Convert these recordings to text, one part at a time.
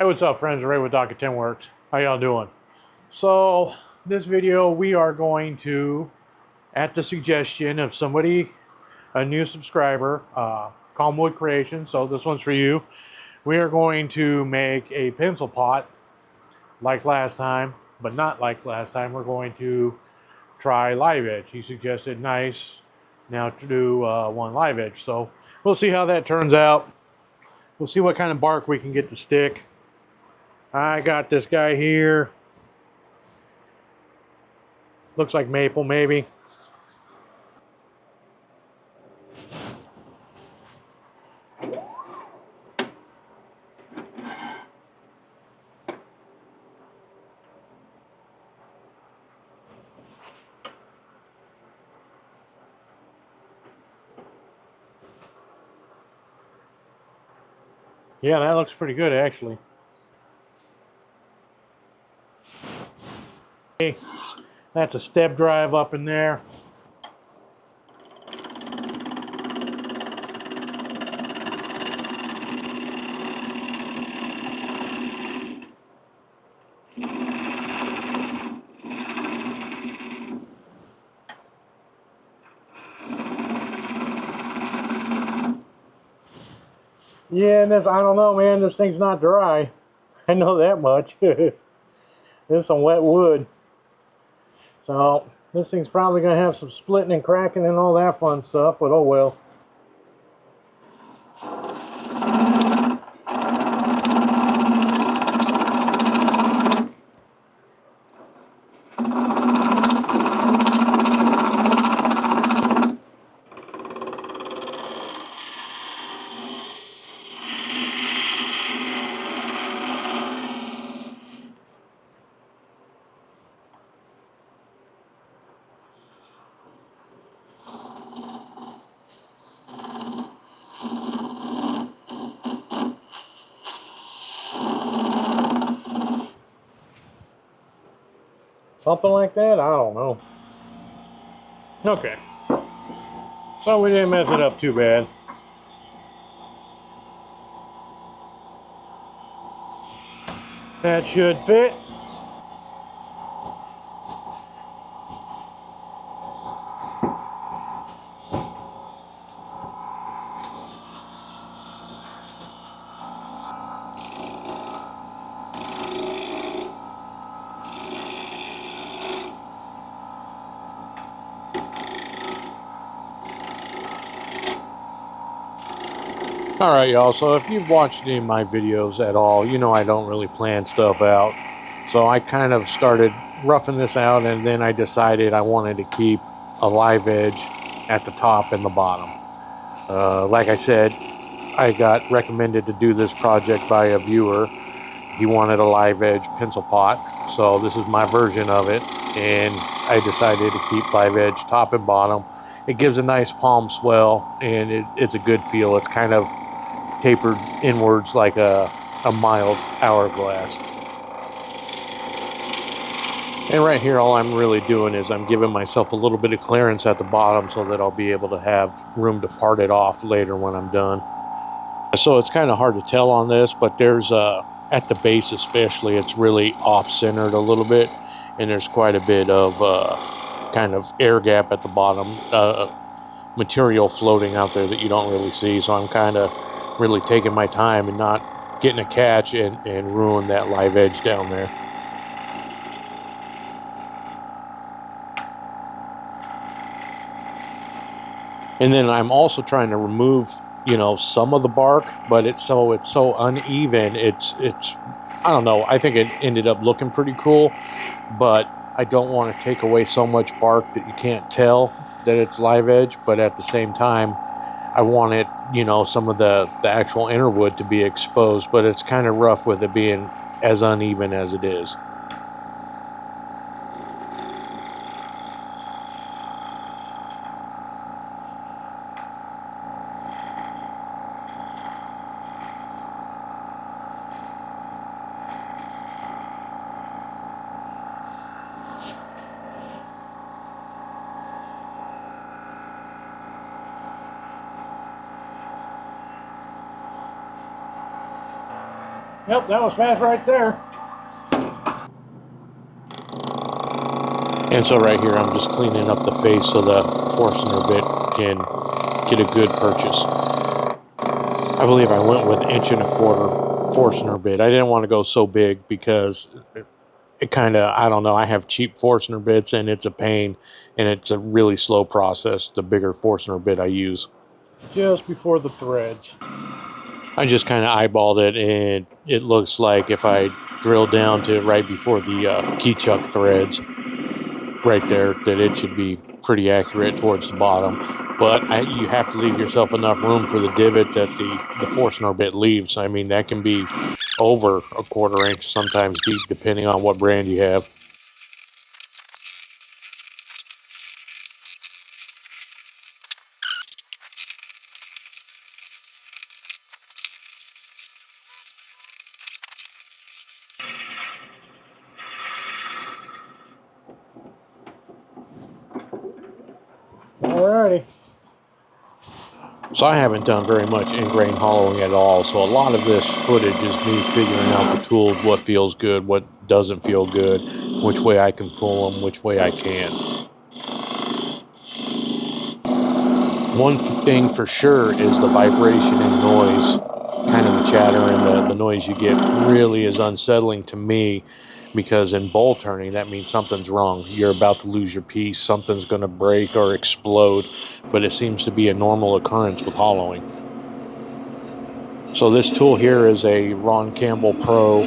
Hey, what's up, friends? Ray with Docket 10 Works. How y'all doing? So, this video we are going to, at the suggestion of somebody, a new subscriber, Calm Wood Creation. So this one's for you. We are going to make a pencil pot like last time, but not like last time. We're going to try live edge. He suggested nice now to do one live edge. So we'll see how that turns out. We'll see what kind of bark we can get to stick. I got this guy here. Looks like maple, maybe. Yeah, that looks pretty good, actually. Okay, that's a step drive up in there. Yeah, and this, I don't know, man, this thing's not dry. I know that much. There's some wet wood. So, this thing's probably going to have some splitting and cracking and all that fun stuff, but oh well. Something like that? I don't know. Okay. So we didn't mess it up too bad. That should fit. Alright, y'all, so if you've watched any of my videos at all, you know I don't really plan stuff out. So I kind of started roughing this out, and then I decided I wanted to keep a live edge at the top and the bottom. Like I said, I got recommended to do this project by a viewer. He wanted a live edge pencil pot, so this is my version of it, and I decided to keep live edge top and bottom. It gives a nice palm swell, and it's a good feel. It's kind of tapered inwards like a mild hourglass. And right here, all I'm really doing is I'm giving myself a little bit of clearance at the bottom so that I'll be able to have room to part it off later when I'm done. So it's kind of hard to tell on this, but there's at the base especially, it's really off-centered a little bit, and there's quite a bit of kind of air gap at the bottom, material floating out there that you don't really see. So I'm kind of really taking my time and not getting a catch and ruin that live edge down there. And then I'm also trying to remove, you know, some of the bark, but it's so uneven. It's I don't know. I think it ended up looking pretty cool, but I don't want to take away so much bark that you can't tell that it's live edge. But at the same time, I want it, you know, some of the actual inner wood to be exposed. But it's kind of rough with it being as uneven as it is. Yep, that was fast right there. And so right here, I'm just cleaning up the face so the Forstner bit can get a good purchase. I believe I went with 1.25" Forstner bit. I didn't want to go so big because it kind of, I don't know, I have cheap Forstner bits and it's a pain and it's a really slow process, the bigger Forstner bit I use. Just before the threads. I just kind of eyeballed it, and it looks like if I drill down to right before the key chuck threads, right there, that it should be pretty accurate towards the bottom. But you have to leave yourself enough room for the divot that the Forstner bit leaves. I mean, that can be over 1/4 inch, sometimes deep, depending on what brand you have. Alrighty. So I haven't done very much in-grain hollowing at all, so a lot of this footage is me figuring out the tools, what feels good, what doesn't feel good, which way I can pull them, which way I can't. One thing for sure is the vibration and noise, kind of the chatter and the noise you get really is unsettling to me, because in bowl turning, that means something's wrong. You're about to lose your piece, something's going to break or explode, but it seems to be a normal occurrence with hollowing. So this tool here is a Ron Campbell Pro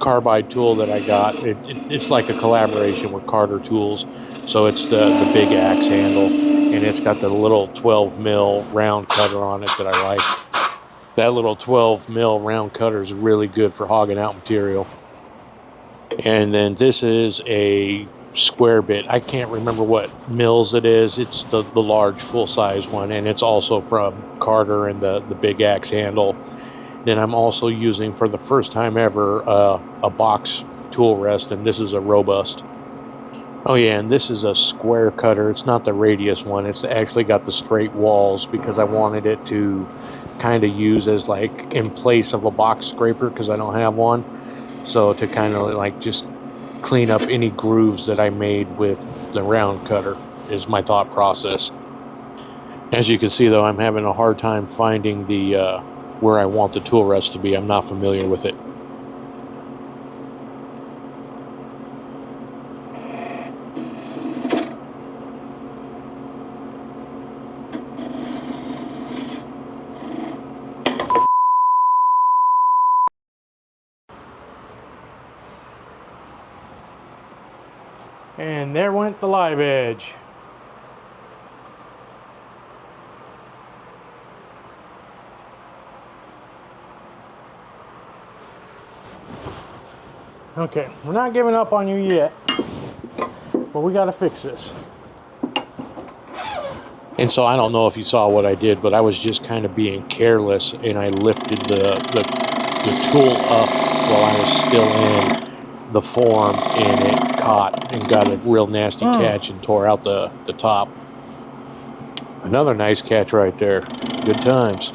carbide tool that I got. It's like a collaboration with Carter Tools. So it's the big axe handle, and it's got the little 12 mil round cutter on it that I like. That little 12 mil round cutter is really good for hogging out material. And then this is a square bit. I can't remember what mills it is. It's the large full-size one, and it's also from Carter and the big axe handle. Then I'm also using, for the first time ever, a box tool rest, and this is a robust. Oh yeah, and this is a square cutter. It's not the radius one. It's actually got the straight walls because I wanted it to kind of use as like in place of a box scraper because I don't have one. So to kind of like just clean up any grooves that I made with the round cutter is my thought process. As you can see though, I'm having a hard time finding the where I want the tool rest to be. I'm not familiar with it. And there went the live edge. Okay, we're not giving up on you yet, but we got to fix this. And so I don't know if you saw what I did, but I was just kind of being careless, and I lifted the tool up while I was still in the form, and it caught and got a real nasty catch and tore out the top. Another nice catch right there. Good times.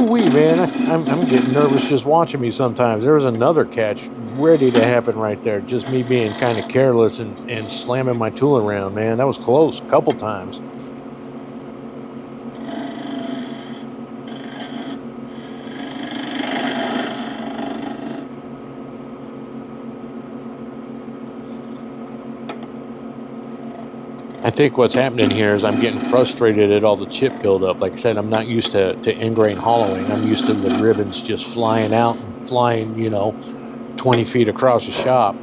Woo-wee, man. I'm getting nervous just watching me sometimes. There was another catch ready to happen right there. Just me being kind of careless and slamming my tool around, man. That was close a couple times. I think what's happening here is I'm getting frustrated at all the chip buildup. Like I said, I'm not used to end grain hollowing. I'm used to the ribbons just flying out and flying, 20 feet across the shop.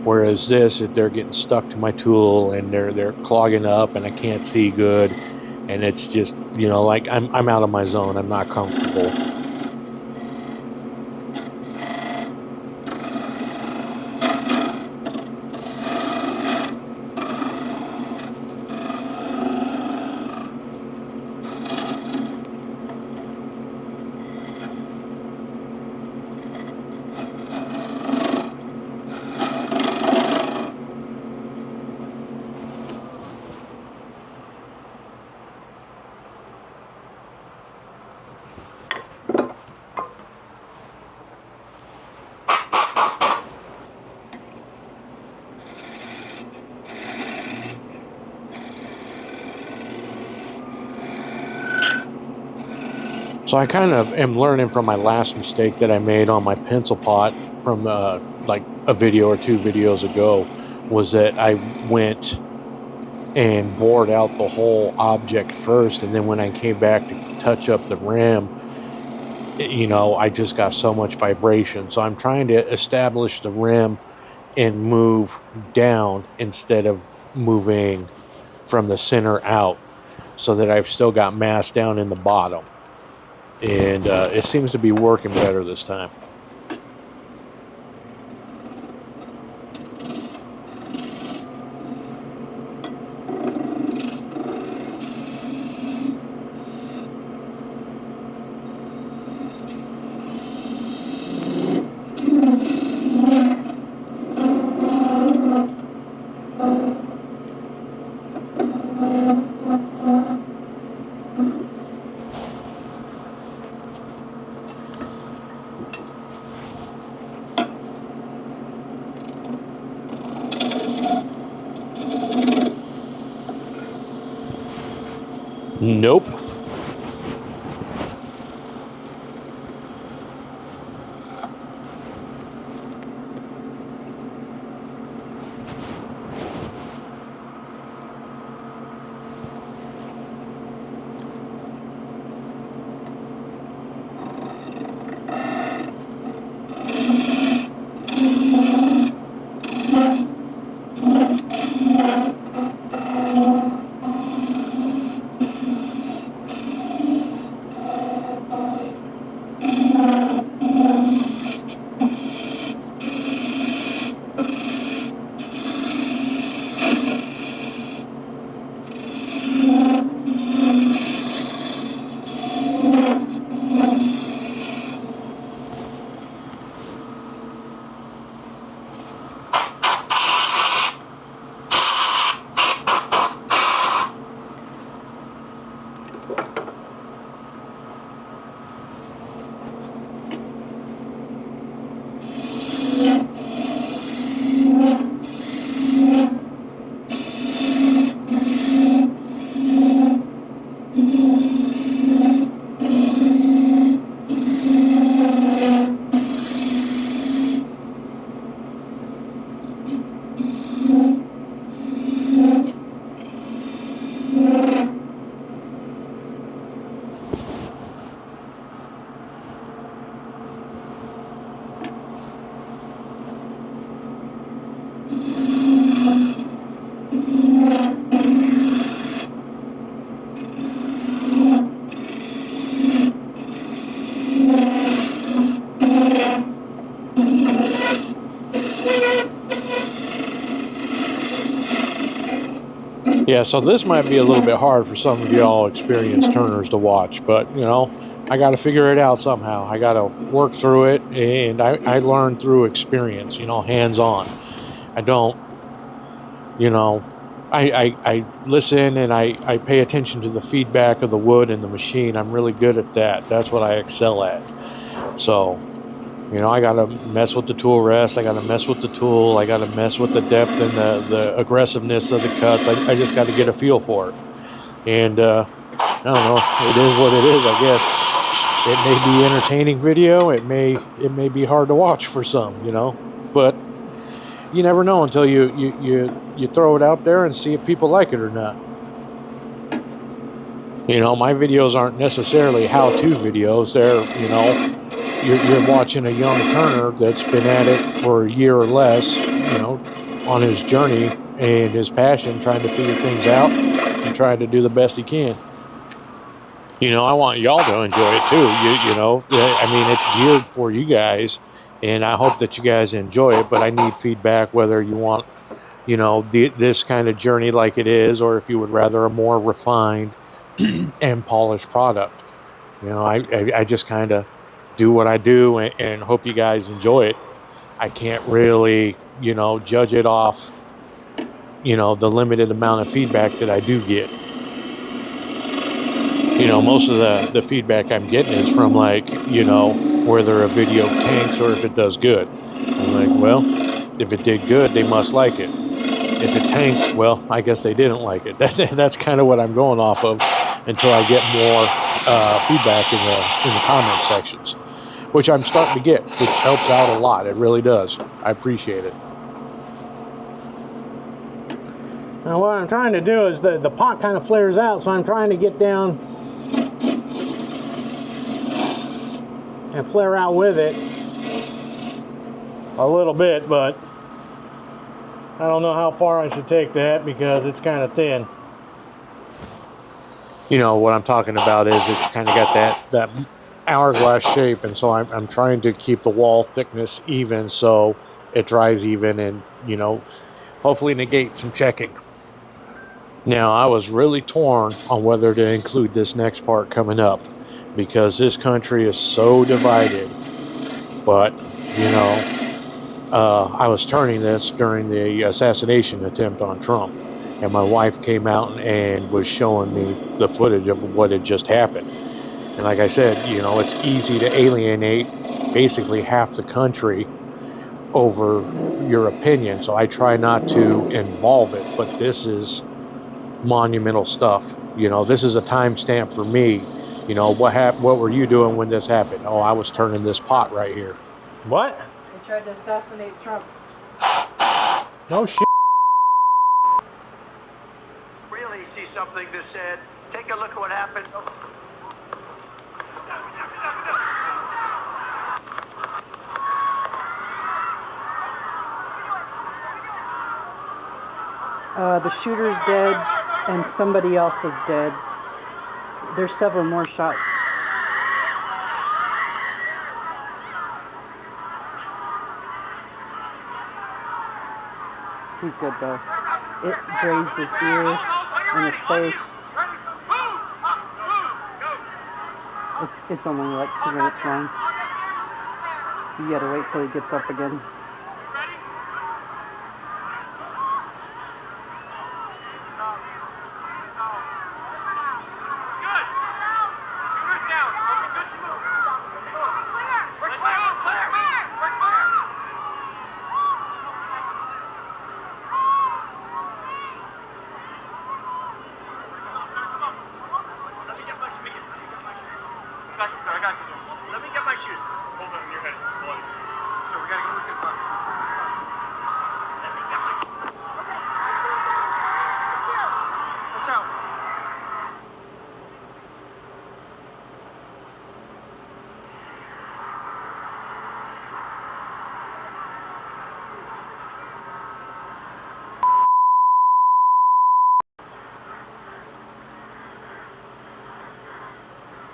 Whereas this, they're getting stuck to my tool and they're clogging up and I can't see good. And it's just, like I'm out of my zone. I'm not comfortable. So I kind of am learning from my last mistake that I made on my pencil pot from like a video or two videos ago, was that I went and bored out the whole object first, and then when I came back to touch up the rim, I just got so much vibration. So I'm trying to establish the rim and move down instead of moving from the center out, so that I've still got mass down in the bottom. And it seems to be working better this time. Nope. Yeah, so this might be a little bit hard for some of y'all experienced turners to watch, but, I got to figure it out somehow. I got to work through it, and I learned through experience, hands-on. I don't, I listen and I pay attention to the feedback of the wood and the machine. I'm really good at that. That's what I excel at. So, you know, I got to mess with the tool rest. I got to mess with the tool. I got to mess with the depth and the aggressiveness of the cuts. I just got to get a feel for it. And I don't know. It is what it is, I guess. It may be entertaining video. It may be hard to watch for some, you know. But you never know until you throw it out there and see if people like it or not. You know, my videos aren't necessarily how-to videos. They're, you know, you're watching a young turner that's been at it for a year or less, you know, on his journey and his passion, trying to figure things out and trying to do the best he can. You know, I want y'all to enjoy it too. You know, I mean, it's geared for you guys, and I hope that you guys enjoy it. But I need feedback whether you want, you know, this kind of journey like it is, or if you would rather a more refined and polished product. You know, I just kind of do what I do and hope you guys enjoy it. I can't really, you know, judge it off, you know, the limited amount of feedback that I do get. You know, most of the feedback I'm getting is from, like, you know, whether a video tanks or if it does good. I'm like, well, if it did good, they must like it. If it tanked, well, I guess they didn't like it. That's kind of what I'm going off of until I get more feedback in the comment sections, which I'm starting to get, which helps out a lot. It really does. I appreciate it. Now what I'm trying to do is the pot kind of flares out, so I'm trying to get down and flare out with it a little bit, but I don't know how far I should take that because it's kind of thin. You know, what I'm talking about is it's kind of got that hourglass shape, and so I'm trying to keep the wall thickness even so it dries even and, you know, hopefully negate some checking. Now, I was really torn on whether to include this next part coming up because this country is so divided, but, you know, I was turning this during the assassination attempt on Trump, and my wife came out and was showing me the footage of what had just happened. And like I said, you know, it's easy to alienate basically half the country over your opinion, so I try not to involve it, but this is monumental stuff. You know, this is a timestamp for me. You know, what were you doing when this happened? Oh, I was turning this pot right here. What? They tried to assassinate Trump. No shit. Really see something that said, take a look at what happened. The shooter's dead and somebody else is dead. There's several more shots. He's good though. It grazed his ear and his face. It's only like 2 minutes long. You gotta wait till he gets up again. Let me get my shoes. Hold on, your head. So we gotta go to the bus. Let me get my shoes. Watch out.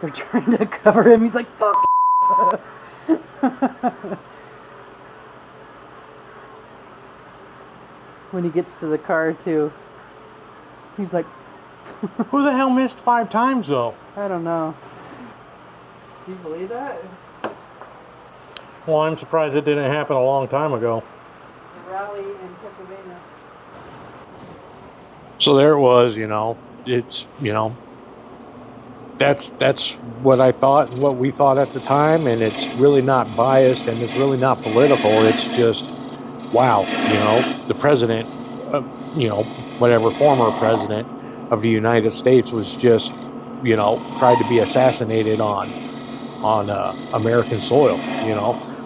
They're trying to cover him. He's like, fuck. When he gets to the car, too, he's like, Who the hell missed 5 times, though? I don't know. Do you believe that? Well, I'm surprised it didn't happen a long time ago. The rally in Pennsylvania. So there it was, it's, that's what I thought and what we thought at the time, and it's really not biased and it's really not political. It's just, wow, the president, whatever former president of the United States was just, tried to be assassinated on American soil.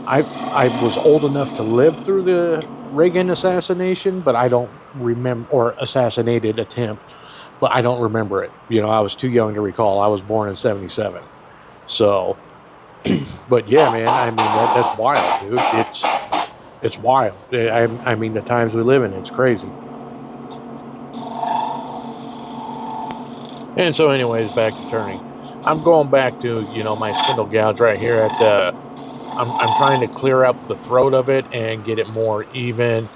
I was old enough to live through the Reagan assassination, but I don't remember, or assassinated attempt, but I don't remember it. I was too young to recall. I was born in '77, so. But yeah, man, I mean that's wild, dude. It's wild. I mean the times we live in, it's crazy. And so, anyways, back to turning. I'm going back to my spindle gouge right here at the. I'm trying to clear up the throat of it and get it more even.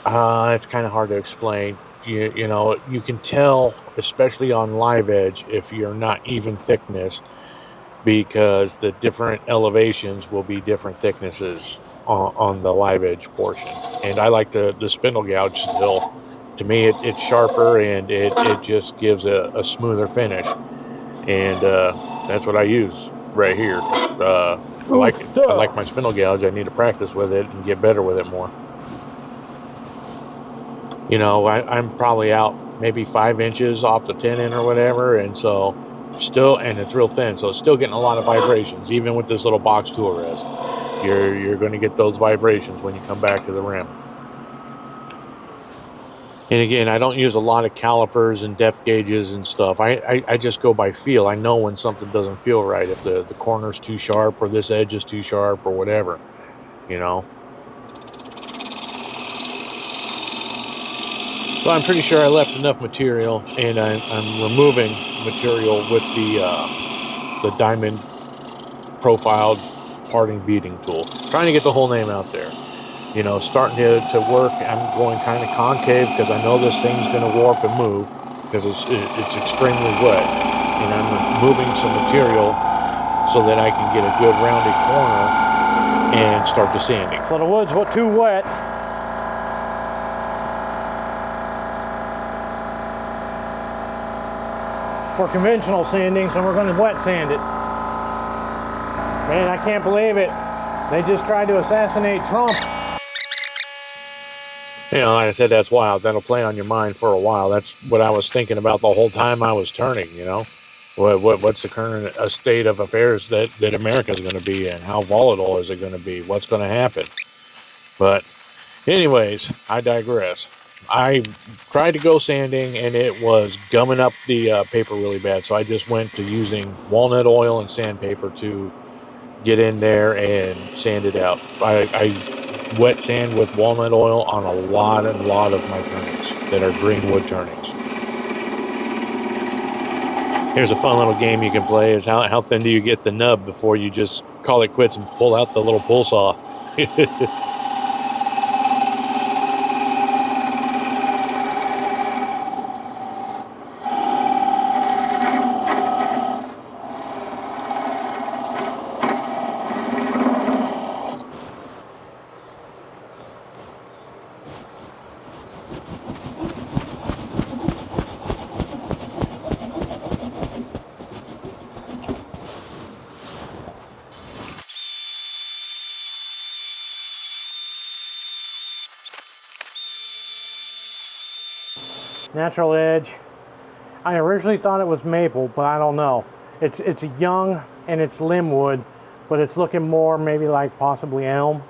It's kind of hard to explain. You can tell, especially on live edge, if you're not even thickness, because the different elevations will be different thicknesses on the live edge portion. And I like the spindle gouge still. To me, it's sharper and it just gives a smoother finish. And that's what I use right here. I like it. I like my spindle gouge. I need to practice with it and get better with it more. I'm probably out maybe 5 inches off the tenon or whatever, and so still, and it's real thin, so it's still getting a lot of vibrations, even with this little box tool rest. You're going to get those vibrations when you come back to the rim. And again, I don't use a lot of calipers and depth gauges and stuff. I just go by feel. I know when something doesn't feel right, if the corner's too sharp or this edge is too sharp or whatever, So I'm pretty sure I left enough material, and I'm removing material with the diamond profiled parting beading tool. Trying to get the whole name out there. Starting to work. I'm going kind of concave because I know this thing's going to warp and move because it's extremely wet. And I'm removing some material so that I can get a good rounded corner and start the sanding. So the wood's too wet. For conventional sanding, so we're going to wet sand it. Man, I can't believe it. They just tried to assassinate Trump. Like I said, that's wild. That'll play on your mind for a while. That's what I was thinking about the whole time I was turning, What's the current state of affairs that America's going to be in? How volatile is it going to be? What's going to happen? But anyways, I digress. I tried to go sanding and it was gumming up the paper really bad. So I just went to using walnut oil and sandpaper to get in there and sand it out. I wet sand with walnut oil on a lot of my turnings that are green wood turnings. Here's a fun little game you can play is how thin do you get the nub before you just call it quits and pull out the little pull saw. Natural edge. I originally thought it was maple, but I don't know. It's young and it's limb wood, but it's looking more maybe like possibly elm.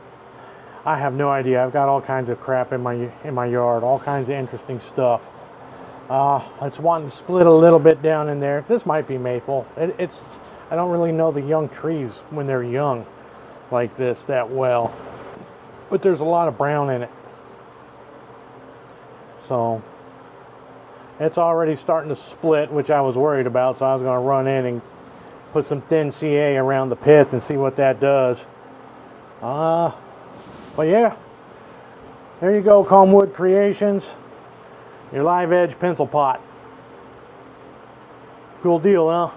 I have no idea. I've got all kinds of crap in my yard, all kinds of interesting stuff. It's wanting to split a little bit down in there. This might be maple. I don't really know the young trees when they're young like this that well, but there's a lot of brown in it. So it's already starting to split, which I was worried about, so I was going to run in and put some thin CA around the pith and see what that does. But yeah, there you go, Calm Wood Creations, your live edge pencil pot. Cool deal, huh?